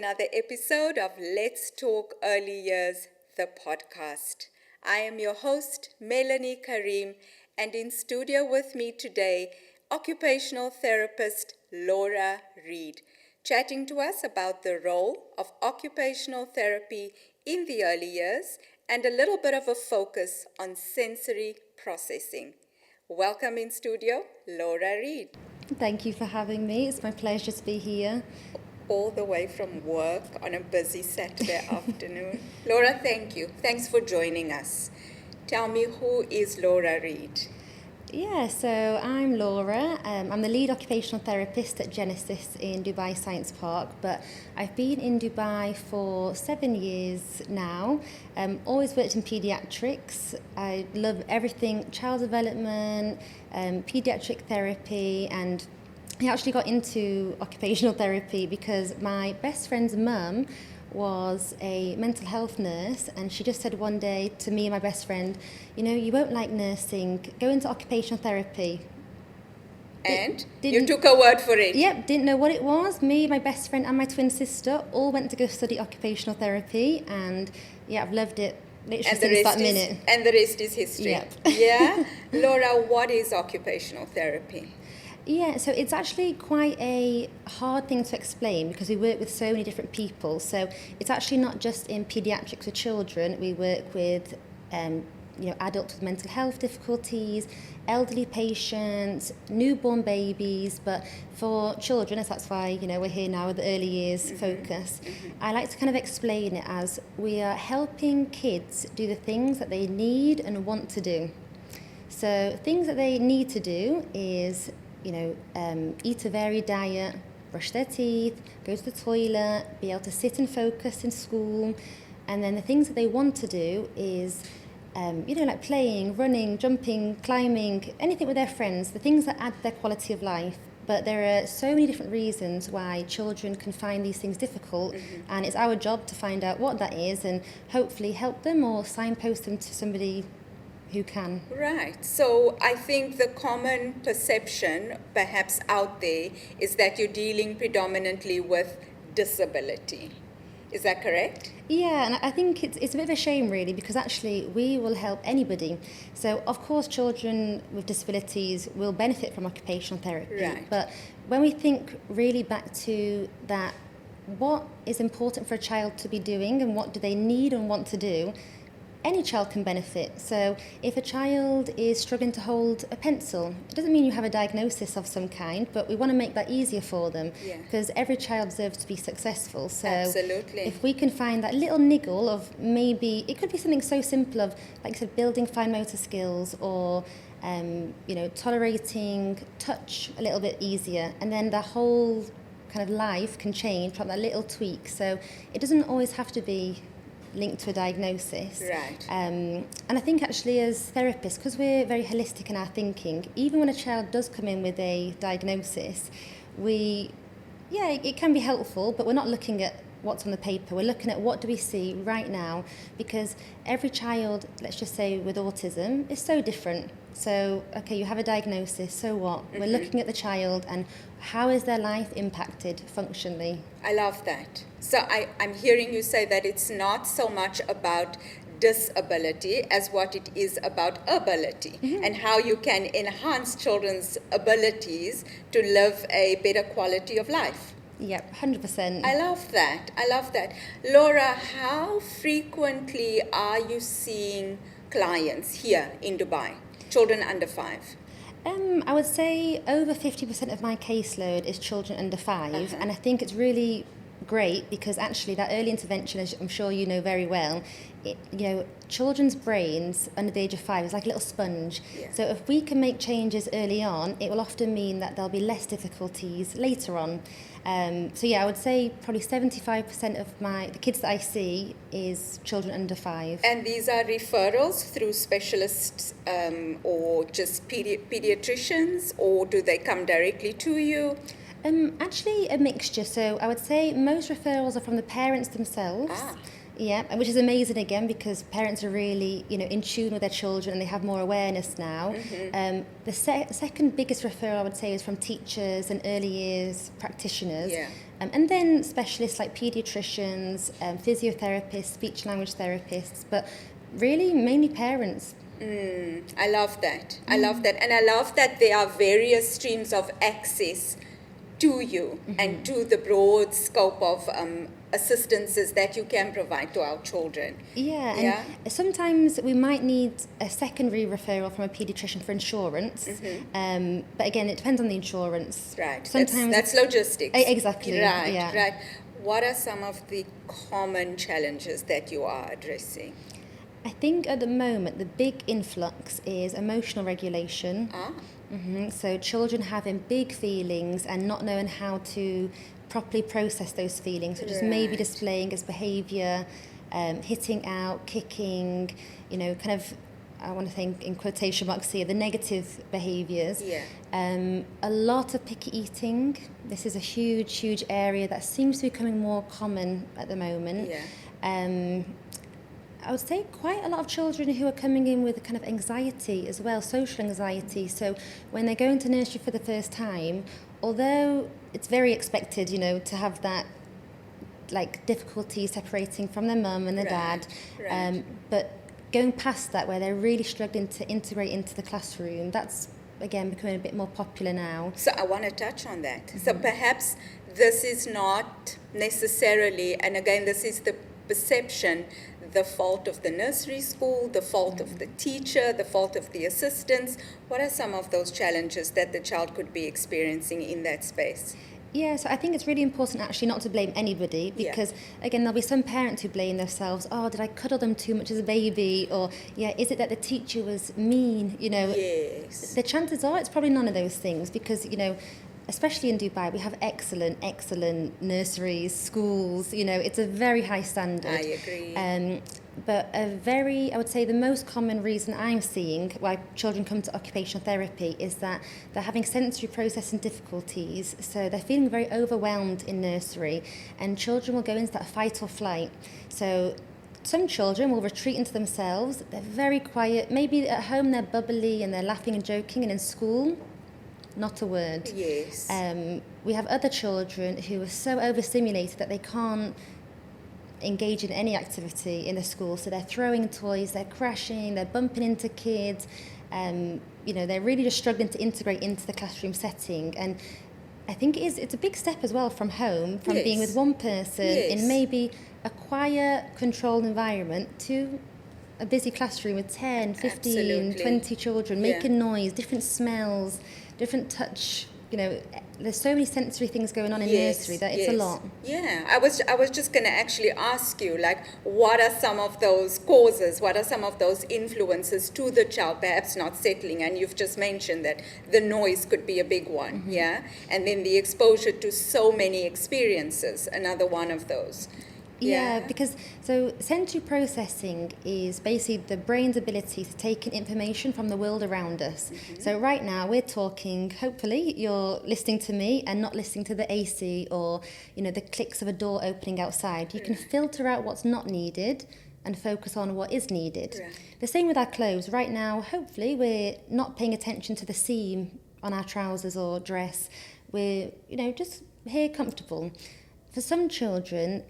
another episode of Let's Talk Early Years, the podcast. I am your host, Melanie Karim, and in studio with me today, occupational therapist Laura Reid, chatting to us about the role of occupational therapy in the early years and a little bit of a focus on sensory processing. Welcome in studio, Laura Reid. Thank you for having me. It's my pleasure to be here. All the way from work on a busy Saturday afternoon. Laura, thank you. Thanks for joining us. Tell me, who is Laura Reid? Yeah, so I'm Laura. I'm the lead occupational therapist at Genesis in Dubai Science Park, but I've been in Dubai for 7 years now. Always worked in paediatrics. I love everything child development, paediatric therapy, and I actually got into occupational therapy because my best friend's mum was a mental health nurse, and she just said one day to me and my best friend, you know, you won't like nursing, go into occupational therapy. And you took her word for it? Yep, didn't know what it was. Me, my best friend and my twin sister all went to go study occupational therapy, and yeah, I've loved it literally since that minute. And the rest is history. Yep. Yeah? Laura, what is occupational therapy? Yeah, so it's actually quite a hard thing to explain because we work with so many different people. So it's actually not just in paediatrics with children. We work with adults with mental health difficulties, elderly patients, newborn babies. But for children, as that's why we're here now with the early years focus, I like to kind of explain it as we are helping kids do the things that they need and want to do. So things that they need to do is eat a varied diet, brush their teeth, go to the toilet, be able to sit and focus in school. And then the things that they want to do is, like playing, running, jumping, climbing, anything with their friends, the things that add their quality of life. But there are so many different reasons why children can find these things difficult, and it's our job to find out what that is and hopefully help them or signpost them to somebody who can. Right. So I think the common perception perhaps out there is that you're dealing predominantly with disability. Is that correct? Yeah, and I think it's a bit of a shame really, because actually we will help anybody. So of course children with disabilities will benefit from occupational therapy. Right. But when we think really back to that, what is important for a child to be doing and what do they need and want to do, any child can benefit. So if a child is struggling to hold a pencil, it doesn't mean you have a diagnosis of some kind, but we want to make that easier for them, because every child deserves to be successful. So absolutely, if we can find that little niggle of, maybe it could be something so simple of, like I said, building fine motor skills, or tolerating touch a little bit easier, and then the whole kind of life can change from that little tweak. So it doesn't always have to be linked to a diagnosis. Right. And I think actually as therapists, because we're very holistic in our thinking, even when a child does come in with a diagnosis, it can be helpful, but we're not looking at what's on the paper. We're looking at what do we see right now, because every child, let's just say with autism, is so different. So, okay, you have a diagnosis, so what? We're looking at the child and how is their life impacted functionally. I love that. So I'm hearing you say that it's not so much about disability as what it is about ability, and how you can enhance children's abilities to live a better quality of life. Yep, 100%. I love that. Laura, how frequently are you seeing clients here in Dubai, children under 5? I would say over 50% of my caseload is children under 5, and I think it's really great because actually that early intervention, as I'm sure you know very well, children's brains under the age of 5 is like a little sponge. Yeah. So if we can make changes early on, it will often mean that there'll be less difficulties later on. I would say probably 75% of the kids that I see is children under 5. And these are referrals through specialists or just pediatricians, or do they come directly to you? Actually a mixture. So I would say most referrals are from the parents themselves. Yeah, which is amazing again because parents are really, in tune with their children and they have more awareness now. The second biggest referral I would say is from teachers and early years practitioners. Yeah. And then specialists like paediatricians, physiotherapists, speech language therapists, but really mainly parents. I love that. I love that. And I love that there are various streams of access to you and to the broad scope of assistances that you can provide to our children. Yeah, and sometimes we might need a secondary referral from a paediatrician for insurance. But again, it depends on the insurance. Right. Sometimes that's logistics. Exactly. Right, yeah. right. What are some of the common challenges that you are addressing? I think at the moment the big influx is emotional regulation. So children having big feelings and not knowing how to properly process those feelings, which is maybe displaying as behaviour, hitting out, kicking, kind of, I want to think in quotation marks here, the negative behaviours. A lot of picky eating. This is a huge area that seems to be becoming more common at the moment. I would say quite a lot of children who are coming in with kind of anxiety as well, social anxiety. So when they're going to nursery for the first time, although it's very expected, to have that like difficulty separating from their mum and their dad, but going past that where they're really struggling to integrate into the classroom, that's again becoming a bit more popular now. So I want to touch on that. So perhaps this is not necessarily, and again this is the perception, the fault of the nursery school, the fault of the teacher, the fault of the assistants. What are some of those challenges that the child could be experiencing in that space? Yeah, so I think it's really important actually not to blame anybody because, again, there'll be some parents who blame themselves. Oh, did I cuddle them too much as a baby? Or, is it that the teacher was mean? Yes. The chances are it's probably none of those things because, especially in Dubai, we have excellent nurseries, schools, it's a very high standard. I agree. But I would say the most common reason I'm seeing why children come to occupational therapy is that they're having sensory processing difficulties, so they're feeling very overwhelmed in nursery, and children will go into that fight or flight. So some children will retreat into themselves, they're very quiet, maybe at home they're bubbly and they're laughing and joking, and in school, not a word. Yes. We have other children who are so overstimulated that they can't engage in any activity in the school. So they're throwing toys, they're crashing, they're bumping into kids. They're really just struggling to integrate into the classroom setting. And I think it's a big step as well from home, from being with one person in maybe a quiet, controlled environment to a busy classroom with 10, 15, 20 children making noise, different smells, different touch. There's so many sensory things going on in nursery that it's a lot. Yeah, I was just going to actually ask you, like, what are some of those causes? What are some of those influences to the child perhaps not settling? And you've just mentioned that the noise could be a big one, and then the exposure to so many experiences, another one of those. Yeah, because so sensory processing is basically the brain's ability to take in information from the world around us. So right now we're talking, hopefully you're listening to me and not listening to the AC or, the clicks of a door opening outside. You can filter out what's not needed and focus on what is needed. The same with our clothes. Right now, hopefully we're not paying attention to the seam on our trousers or dress. We're, just here comfortable. For some children,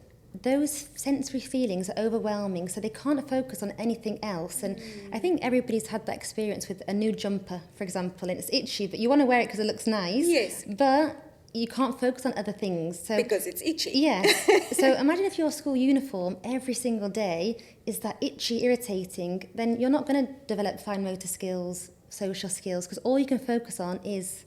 those sensory feelings are overwhelming, so they can't focus on anything else. And I think everybody's had that experience with a new jumper, for example, and it's itchy, but you want to wear it because it looks nice. Yes. But you can't focus on other things. So, because it's itchy. Yes. So imagine if your school uniform every single day is that itchy, irritating, then you're not going to develop fine motor skills, social skills, because all you can focus on is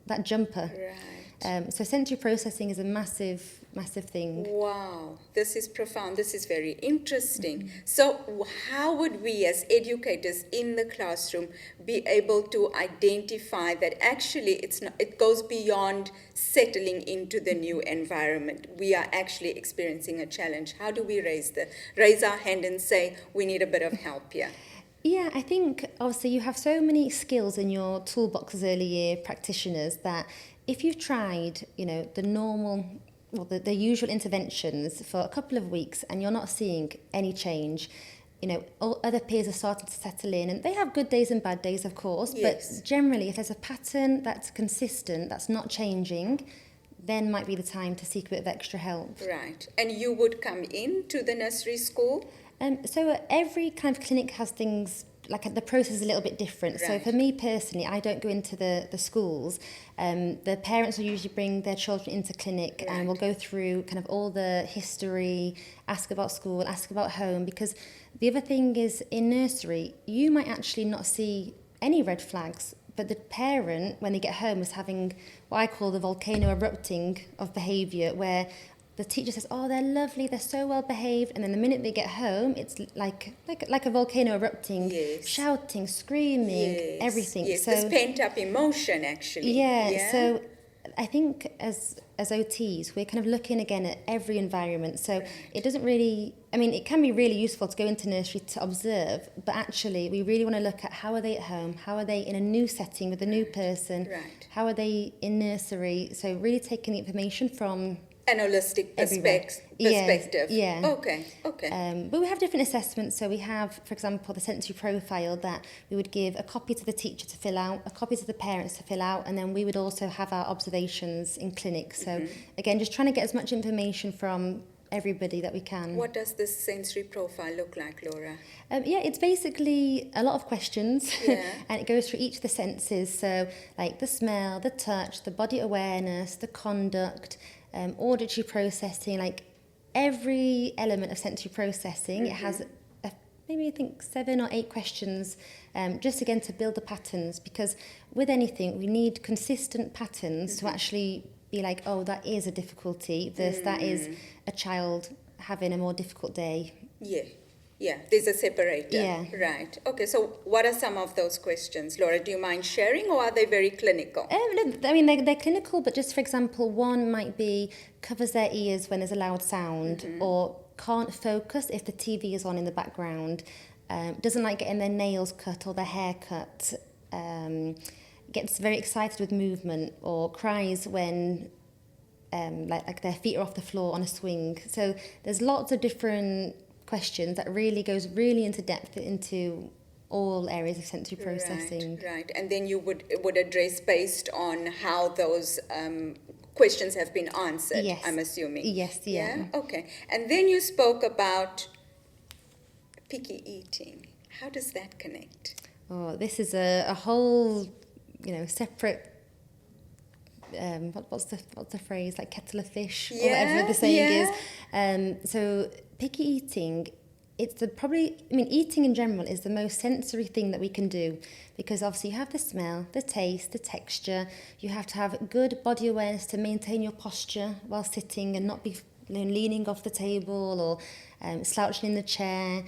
that jumper. Right. So sensory processing is a massive thing. Wow, this is profound. This is very interesting. So how would we as educators in the classroom be able to identify that actually it goes beyond settling into the new environment? We are actually experiencing a challenge. How do we raise our hand and say we need a bit of help here? Yeah, I think obviously you have so many skills in your toolbox as early year practitioners that if you've tried, the usual interventions for a couple of weeks and you're not seeing any change, all other peers are starting to settle in, and they have good days and bad days, of course, but generally if there's a pattern that's consistent, that's not changing, then might be the time to seek a bit of extra help. Right. And you would come in to the nursery school? So every kind of clinic has things, like the process is a little bit different. Right. So for me personally, I don't go into the schools. The parents will usually bring their children into clinic, Right. and we'll go through kind of all the history, ask about school, ask about home, because the other thing is in nursery, you might actually not see any red flags, but the parent, when they get home, is having what I call the volcano erupting of behaviour, where the teacher says, oh, they're lovely, they're so well behaved, and then the minute they get home, it's like a volcano erupting, Yes. shouting, screaming, Yes. everything. Yes, So this pent-up emotion, actually. yeah, so I think as OTs, we're kind of looking again at every environment. So it doesn't really, I mean, it can be really useful to go into nursery to observe, but actually we really want to look at how are they at home, how are they in a new setting with a new person, Right. how are they in nursery. So really taking the information from An holistic everywhere. perspective. Yeah. Okay. But we have different assessments. So we have, for example, the sensory profile that we would give a copy to the teacher to fill out, a copy to the parents to fill out, and then we would also have our observations in clinic. So again, just trying to get as much information from everybody that we can. What does this sensory profile look like, Laura? It's basically a lot of questions, Yeah. and it goes through each of the senses. So like the smell, the touch, the body awareness, the conduct, auditory processing, like every element of sensory processing. It has maybe I think 7 or 8 questions, just again to build the patterns, because with anything we need consistent patterns to actually be like, oh, that is a difficulty versus that is a child having a more difficult day. Yeah, there's a separator. Yeah. Right. Okay, so what are some of those questions, Laura? Do you mind sharing, or are they very clinical? No, I mean, they're clinical, but just for example, one might be covers their ears when there's a loud sound, or can't focus if the TV is on in the background, doesn't like getting their nails cut or their hair cut, gets very excited with movement, or cries when like their feet are off the floor on a swing. So there's lots of different questions that really goes really into depth into all areas of sensory processing. Right. And then you would address based on how those questions have been answered, Yes. I'm assuming. Yes, yeah. Okay. And then you spoke about picky eating. How does that connect? Oh, this is a whole, separate. What's the phrase, like kettle of fish, or whatever the saying is. So picky eating, eating in general is the most sensory thing that we can do, because obviously you have the smell, the taste, the texture. You have to have good body awareness to maintain your posture while sitting and not be leaning off the table or slouching in the chair.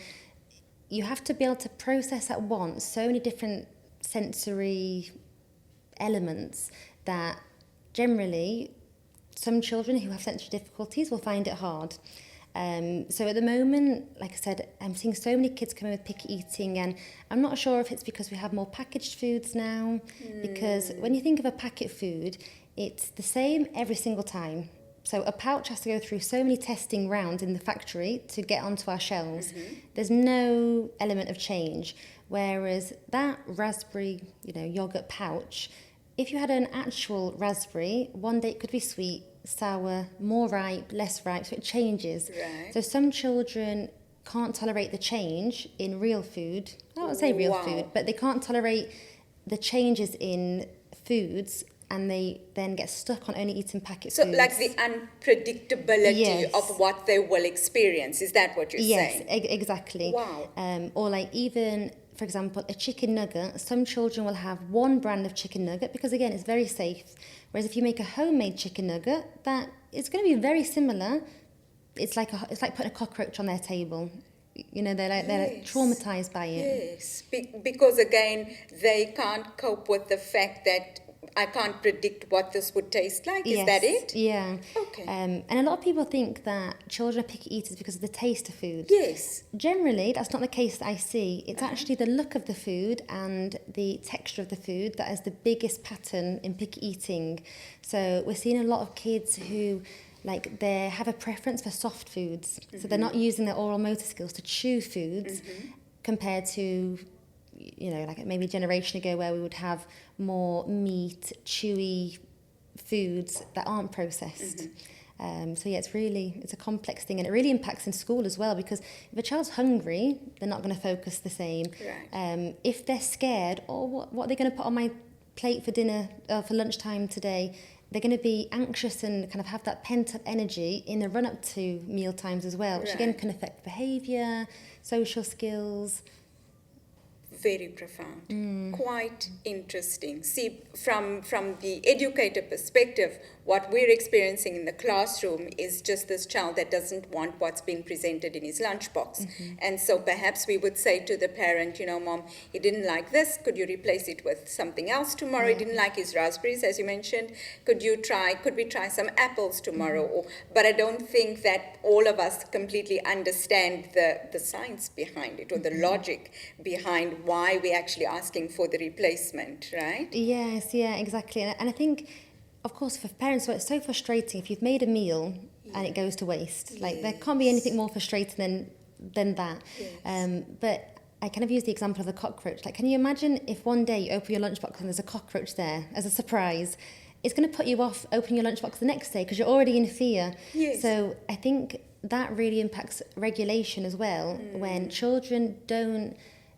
You have to be able to process at once so many different sensory elements that generally some children who have sensory difficulties will find it hard. So at the moment, like I said, I'm seeing so many kids come in with picky eating, and I'm not sure if it's because we have more packaged foods now, because when you think of a packet food, it's the same every single time. So a pouch has to go through so many testing rounds in the factory to get onto our shelves. There's no element of change. Whereas that raspberry, yogurt pouch, if you had an actual raspberry, one day it could be sweet, sour, more ripe, less ripe, so it changes. Right. So some children can't tolerate the change in real food. I don't say real food, but they can't tolerate the changes in foods, and they then get stuck on only eating packet So foods. like the unpredictability Yes. of what they will experience, is that what you're saying? Yes, exactly. Wow. Or like even, for example, a chicken nugget. Some children will have one brand of chicken nugget because, again, it's very safe. Whereas if you make a homemade chicken nugget, that it's going to be very similar. It's like putting a cockroach on their table. They're like traumatized by it. Yes, because again, they can't cope with the fact that I can't predict what this would taste like. Is that it? Yeah. Okay. And a lot of people think that children are picky eaters because of the taste of food. Yes. Generally, that's not the case that I see. It's actually the look of the food and the texture of the food that is the biggest pattern in picky eating. So we're seeing a lot of kids who they have a preference for soft foods. So they're not using their oral motor skills to chew foods compared to, like maybe a generation ago where we would have more meat, chewy foods that aren't processed. So yeah, it's a complex thing, and it really impacts in school as well, because if a child's hungry, they're not going to focus the same. Right. If they're scared, or what are they going to put on my plate for dinner, for lunchtime today, they're going to be anxious and kind of have that pent-up energy in the run-up to meal times as well, which again can affect behaviour, social skills. Very profound. Quite interesting. See, from the educator perspective, what we're experiencing in the classroom is just this child that doesn't want what's being presented in his lunchbox. And so perhaps we would say to the parent, Mom, he didn't like this. Could you replace it with something else tomorrow? He didn't like his raspberries, as you mentioned. Could we try some apples tomorrow? But I don't think that all of us completely understand the science behind it, or the logic behind why we're actually asking for the replacement, right? Yes, yeah, exactly. And I think, of course, for parents, it's so frustrating if you've made a meal and it goes to waste. Like, there can't be anything more frustrating than that. Yes. But I kind of use the example of the cockroach. Like, can you imagine if one day you open your lunchbox and there's a cockroach there as a surprise? It's going to put you off opening your lunchbox the next day because you're already in fear. Yes. So I think that really impacts regulation as well. When children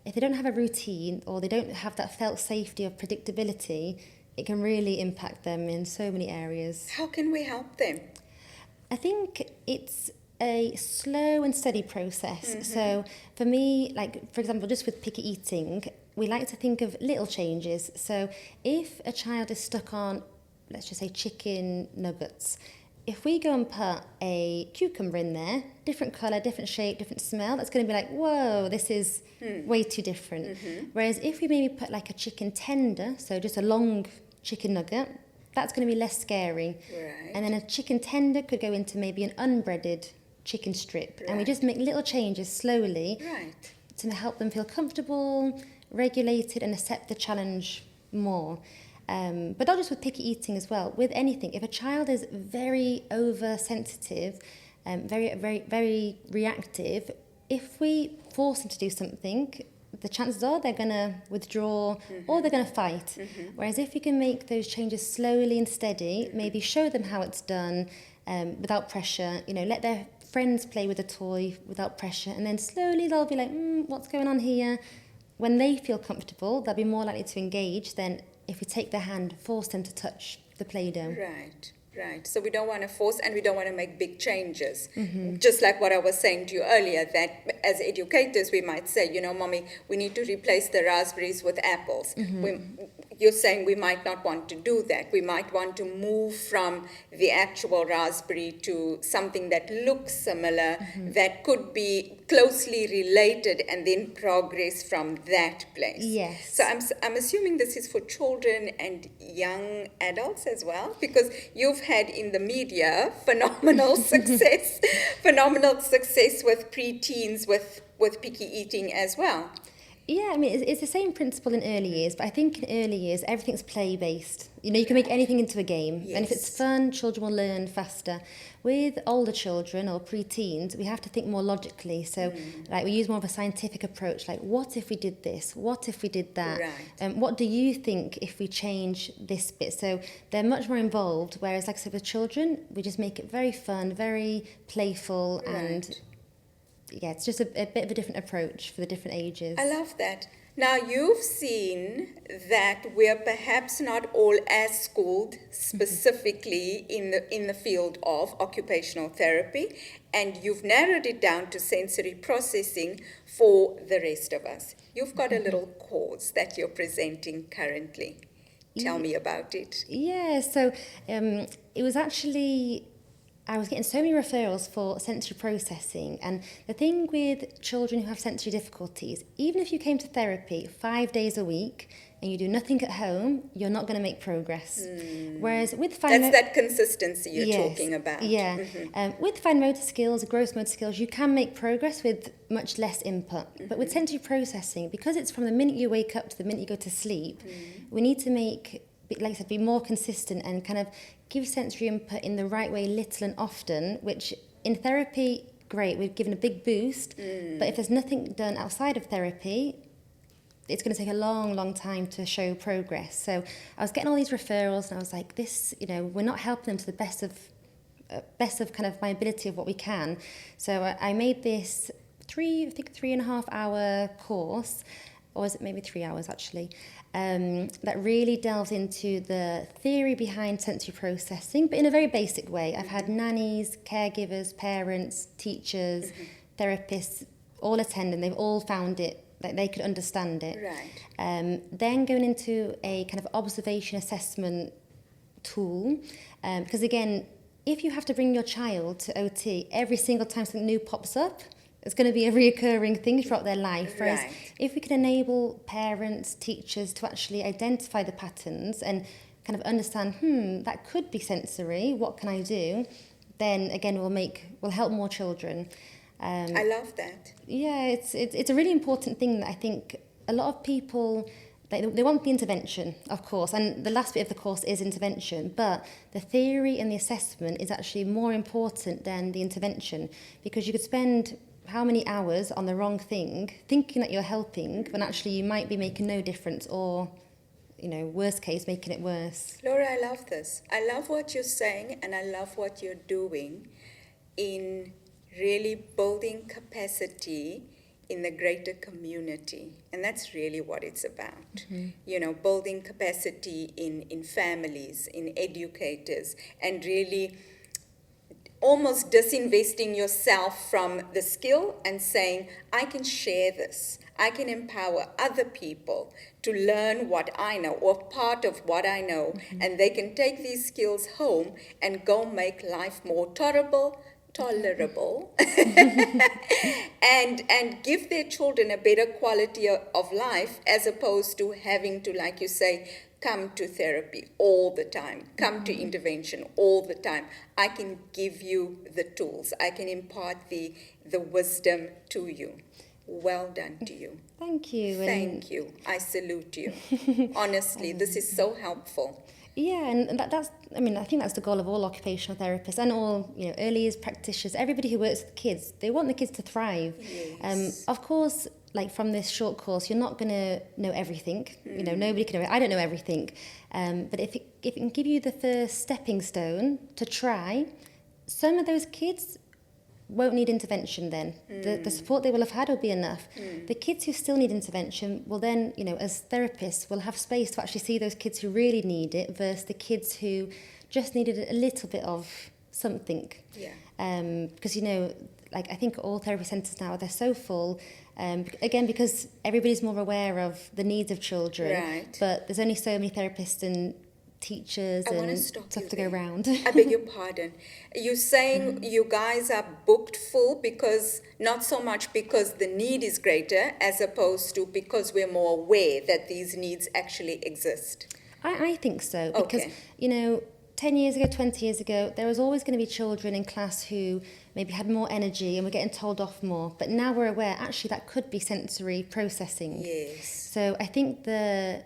if they don't have a routine, or they don't have that felt safety of predictability, it can really impact them in so many areas. How can we help them? I think it's a slow and steady process. So for me, like, for example, just with picky eating, we like to think of little changes. So if a child is stuck on, let's just say, chicken nuggets, if we go and put a cucumber in there, different colour, different shape, different smell, that's going to be like, whoa, this is way too different. Whereas if we maybe put like a chicken tender, so just a long chicken nugget, that's going to be less scary. Right. And then a chicken tender could go into maybe an unbreaded chicken strip. And we just make little changes slowly to help them feel comfortable, regulated, and accept the challenge more. But not just with picky eating as well, with anything. If a child is very oversensitive, very, very, very reactive, if we force them to do something, the chances are they're going to withdraw or they're going to fight. Whereas if we can make those changes slowly and steady, maybe show them how it's done without pressure, let their friends play with a toy without pressure, and then slowly they'll be like, what's going on here? When they feel comfortable, they'll be more likely to engage than if we take their hand, force them to touch the Play-Doh. Right. So we don't want to force, and we don't want to make big changes. Just like what I was saying to you earlier, that as educators we might say, Mommy, we need to replace the raspberries with apples. You're saying we might not want to do that. We might want to move from the actual raspberry to something that looks similar, that could be closely related, and then progress from that place. Yes. So I'm assuming this is for children and young adults as well, because you've had in the media phenomenal success with preteens with picky eating as well. Yeah, I mean, it's the same principle in early years, but I think in early years, everything's play-based. You can make anything into a game. Yes. And if it's fun, children will learn faster. With older children or pre-teens, we have to think more logically. So, like, we use more of a scientific approach, like, what if we did this? What if we did that? Right. What do you think if we change this bit? So they're much more involved, whereas, like I said, with children, we just make it very fun, very playful, and... yeah, it's just a bit of a different approach for the different ages. I love that. Now, you've seen that we're perhaps not all as schooled specifically in the field of occupational therapy, and you've narrowed it down to sensory processing for the rest of us. You've got a little course that you're presenting currently. Tell me about it. Yeah, so it was actually... I was getting so many referrals for sensory processing, and the thing with children who have sensory difficulties, even if you came to therapy 5 days a week and you do nothing at home, you're not going to make progress. Whereas with that's that consistency you're talking about. Yeah. With fine motor skills, gross motor skills, you can make progress with much less input. But with sensory processing, because it's from the minute you wake up to the minute you go to sleep, we need to make, like I said, be more consistent and kind of give sensory input in the right way, little and often, which in therapy, great, we've given a big boost, but if there's nothing done outside of therapy, it's going to take a long, long time to show progress. So I was getting all these referrals, and I was like, this, we're not helping them to the best of kind of my ability of what we can. So I made this 3.5 hour course, or is it maybe 3 hours actually, that really delves into the theory behind sensory processing, but in a very basic way. I've had nannies, caregivers, parents, teachers, therapists all attend, and they've all found it, like they could understand it. Right. Then going into a kind of observation assessment tool, because again, if you have to bring your child to OT every single time something new pops up, it's going to be a reoccurring thing throughout their life. Whereas if we can enable parents, teachers to actually identify the patterns and kind of understand, that could be sensory, what can I do? Then again, we'll help more children. I love that. Yeah, it's a really important thing that I think a lot of people, they want the intervention, of course, and the last bit of the course is intervention, but the theory and the assessment is actually more important than the intervention, because you could spend how many hours on the wrong thing, thinking that you're helping, when actually you might be making no difference, or, worst case, making it worse. Laura, I love this. I love what you're saying, and I love what you're doing in really building capacity in the greater community. And that's really what it's about. Building capacity in families, in educators, and really almost disinvesting yourself from the skill and saying, I can share this. I can empower other people to learn what I know, or part of what I know, and they can take these skills home and go make life more tolerable, and give their children a better quality of life, as opposed to having to, like you say, come to therapy all the time, come to intervention all the time. I can give you the tools. I can impart the wisdom to you. Well done to you. Thank you. Thank you. I salute you. Honestly, this is so helpful. Yeah, and that's, I think that's the goal of all occupational therapists and all, early years practitioners, everybody who works with kids. They want the kids to thrive. Yes. Of course, like from this short course, you're not going to know everything. Nobody can know it. I don't know everything. But if it can give you the first stepping stone to try, some of those kids won't need intervention then. The support they will have had will be enough. The kids who still need intervention will then, as therapists, will have space to actually see those kids who really need it versus the kids who just needed a little bit of something. Yeah. Because, I think all therapy centres now, they're so full, again, because everybody's more aware of the needs of children. Right. But there's only so many therapists and teachers and stuff to go around. I beg your pardon. You're saying you guys are booked full not so much because the need is greater, as opposed to because we're more aware that these needs actually exist? I think so. Because, 10 years ago, 20 years ago, there was always going to be children in class who maybe had more energy and were getting told off more. But now we're aware, actually, that could be sensory processing. Yes. So I think the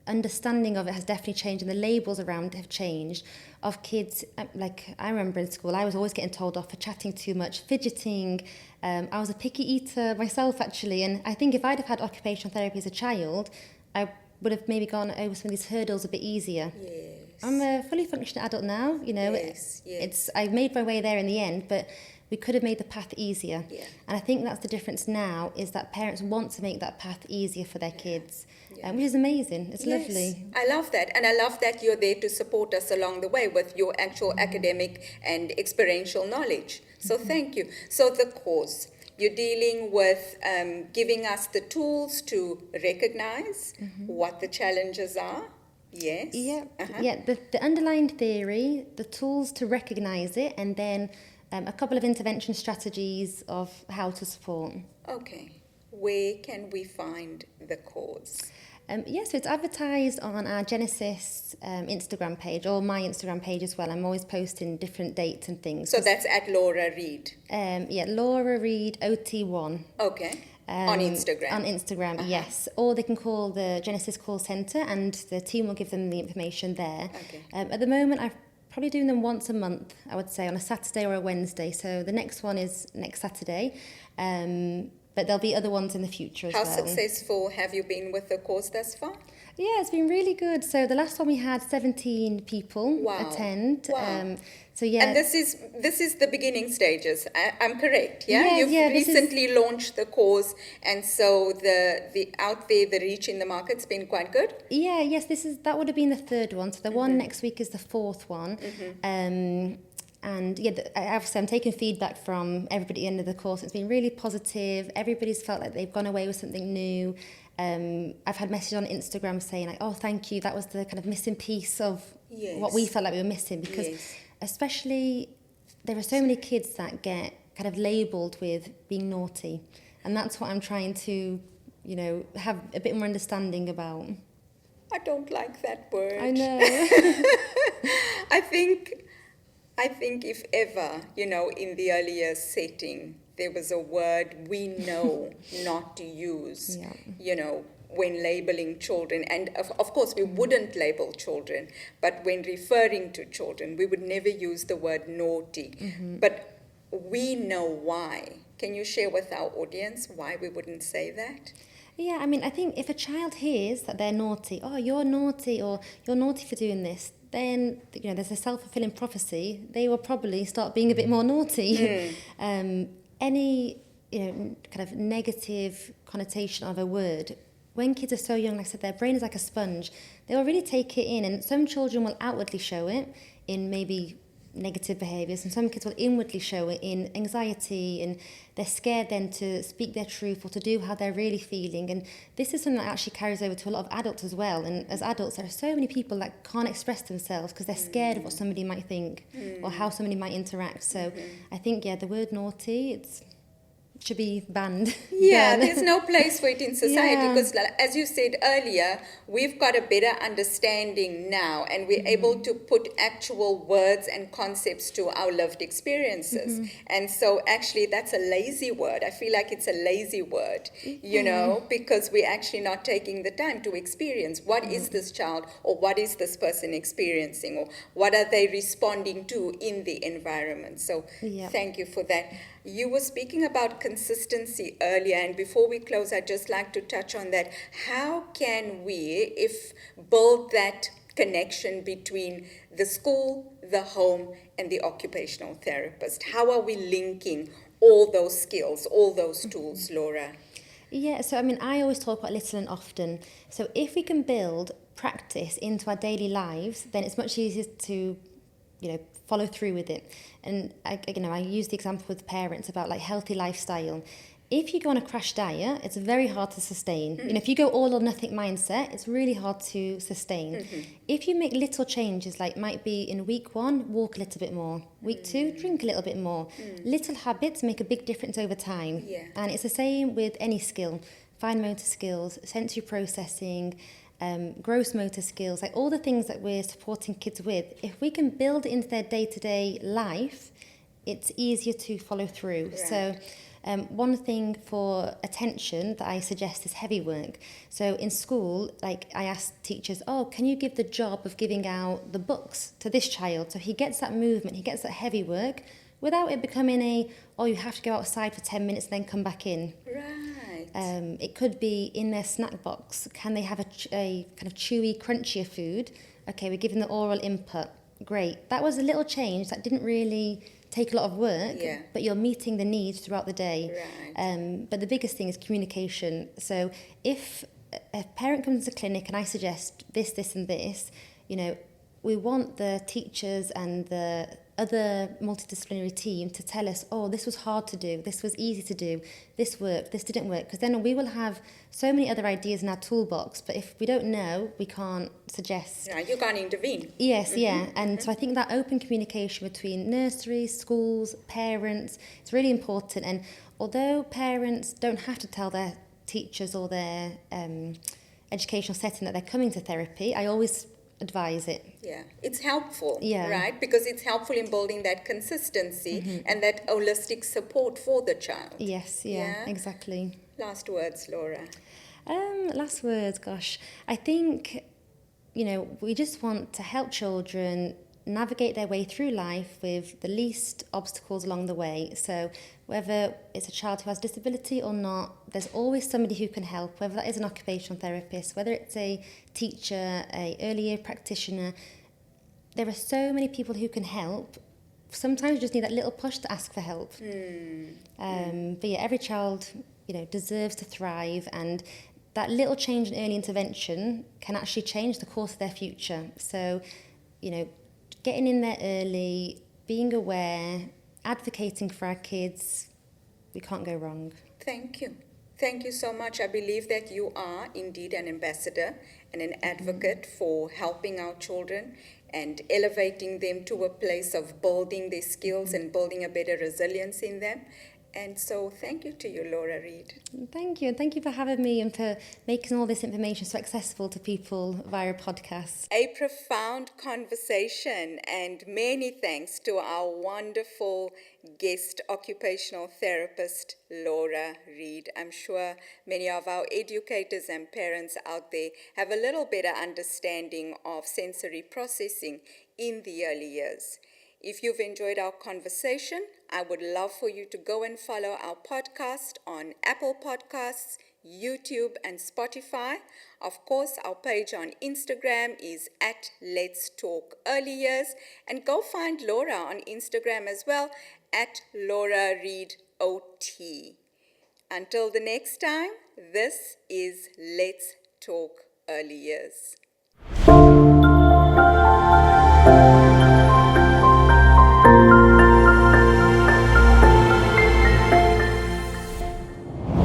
understanding of it has definitely changed, and the labels around have changed, of kids. Like, I remember in school, I was always getting told off for chatting too much, fidgeting. I was a picky eater myself, actually, and I think if I'd have had occupational therapy as a child, I would have maybe gone over some of these hurdles a bit easier. Yes. I'm a fully functioning adult now, Yes. I've made my way there in the end, but we could have made the path easier. Yeah. And I think that's the difference now, is that parents want to make that path easier for their kids. Yeah. Which is amazing. It's Yes, lovely. I love that. And I love that you're there to support us along the way with your actual academic and experiential knowledge. So thank you. So the course, you're dealing with giving us the tools to recognize what the challenges are. Yes. Yeah, yeah. The underlying theory, the tools to recognise it, and then a couple of intervention strategies of how to support. Okay. Where can we find the course? So it's advertised on our Genesis Instagram page, or my Instagram page as well. I'm always posting different dates and things. So that's at Laura Reid. Laura Reid OT1. Okay. On Instagram. On Instagram, yes. Or they can call the Genesis call centre, and the team will give them the information there. Okay. At the moment, I'm probably doing them once a month, I would say, on a Saturday or a Wednesday. So the next one is next Saturday. But there'll be other ones in the future as How well. successful have you been with the course thus far? Yeah, it's been really good. So the last one we had 17 people Wow. attend. Wow. So yeah. And this is the beginning stages. I'm correct, yeah? Yeah, You've yeah, recently launched the course, and so the out there, the reach in the market's been quite good. Yeah, yes, that would have been the third one. So the one next week is the fourth one. And yeah, obviously I'm taking feedback from everybody at the end of the course. It's been really positive. Everybody's felt like they've gone away with something new. I've had messages on Instagram saying like, oh, thank you. That was the kind of missing piece of what we felt like we were missing, because especially there are so many kids that get kind of labelled with being naughty. And that's what I'm trying to, have a bit more understanding about. I don't like that word. I know. I think if ever, in the earlier setting, there was a word we know not to use, when labeling children. And of course, we wouldn't label children, but when referring to children, we would never use the word naughty. But we know why. Can you share with our audience why we wouldn't say that? Yeah, I mean, I think if a child hears that they're naughty, oh, you're naughty, or you're naughty for doing this, then, there's a self-fulfilling prophecy. They will probably start being a bit more naughty. Any, kind of negative connotation of a word, when kids are so young, like I said, their brain is like a sponge. They will really take it in, and some children will outwardly show it in maybe negative behaviours, and some kids will inwardly show it in anxiety, and they're scared then to speak their truth or to do how they're really feeling. And this is something that actually carries over to a lot of adults as well. And as adults, there are so many people that can't express themselves because they're scared of what somebody might think or how somebody might interact. So I think, the word naughty, should be banned. Yeah, there's no place for it in society because, as you said earlier, we've got a better understanding now, and we're able to put actual words and concepts to our lived experiences. And so actually that's a lazy word. I feel like it's a lazy word, because we're actually not taking the time to experience what is this child or what is this person experiencing, or what are they responding to in the environment. So thank you for that. You were speaking about consistency earlier, and before we close, I'd just like to touch on that. How can we, build that connection between the school, the home, and the occupational therapist? How are we linking all those skills, all those tools, Laura? Yeah, so I mean, I always talk about little and often. So if we can build practice into our daily lives, then it's much easier to, follow through with it. And I use the example with parents about like healthy lifestyle. If you go on a crash diet, it's very hard to sustain. If you go all or nothing mindset, it's really hard to sustain. If you make little changes, like might be in week 1, walk a little bit more. Week 2, drink a little bit more. Little habits make a big difference over time. And it's the same with any skill. Fine motor skills, sensory processing, gross motor skills, like all the things that we're supporting kids with. If we can build it into their day-to-day life, it's easier to follow through. Right. So one thing for attention that I suggest is heavy work. So in school, like I ask teachers, can you give the job of giving out the books to this child? So he gets that movement, he gets that heavy work without it becoming you have to go outside for 10 minutes and then come back in. Right. It could be in their snack box. Can they have a kind of chewy, crunchier food? Okay, we're giving the oral input. Great. That was a little change that didn't really take a lot of work, but you're meeting the needs throughout the day. Right. But the biggest thing is communication. So if a parent comes to the clinic and I suggest this, this and this, we want the teachers and the other multidisciplinary team to tell us, this was hard to do, this was easy to do, this worked, this didn't work, because then we will have so many other ideas in our toolbox, but if we don't know, we can't suggest. No, you can't intervene. Yes, and so I think that open communication between nurseries, schools, parents, it's really important. And although parents don't have to tell their teachers or their educational setting that they're coming to therapy, I always advise it. Yeah, it's helpful, right? Because it's helpful in building that consistency and that holistic support for the child. Yes, exactly. Last words, Laura. Last words, gosh. I think, we just want to help children navigate their way through life with the least obstacles along the way. So whether it's a child who has disability or not, there's always somebody who can help, whether that is an occupational therapist, whether it's a teacher, a early year practitioner. There are so many people who can help. Sometimes you just need that little push to ask for help. But yeah, every child, deserves to thrive, and that little change in early intervention can actually change the course of their future. So, getting in there early, being aware, advocating for our kids, we can't go wrong. Thank you. Thank you so much. I believe that you are indeed an ambassador and an advocate for helping our children and elevating them to a place of building their skills and building a better resilience in them. And so thank you to you, Laura Reid. Thank you. And thank you for having me and for making all this information so accessible to people via a podcast. A profound conversation, and many thanks to our wonderful guest occupational therapist, Laura Reid. I'm sure many of our educators and parents out there have a little better understanding of sensory processing in the early years. If you've enjoyed our conversation, I would love for you to go and follow our podcast on Apple Podcasts, YouTube, and Spotify. Of course, our page on Instagram is at Let's Talk Early Years. And go find Laura on Instagram as well at Laura Reid OT. Until the next time, this is Let's Talk Early Years.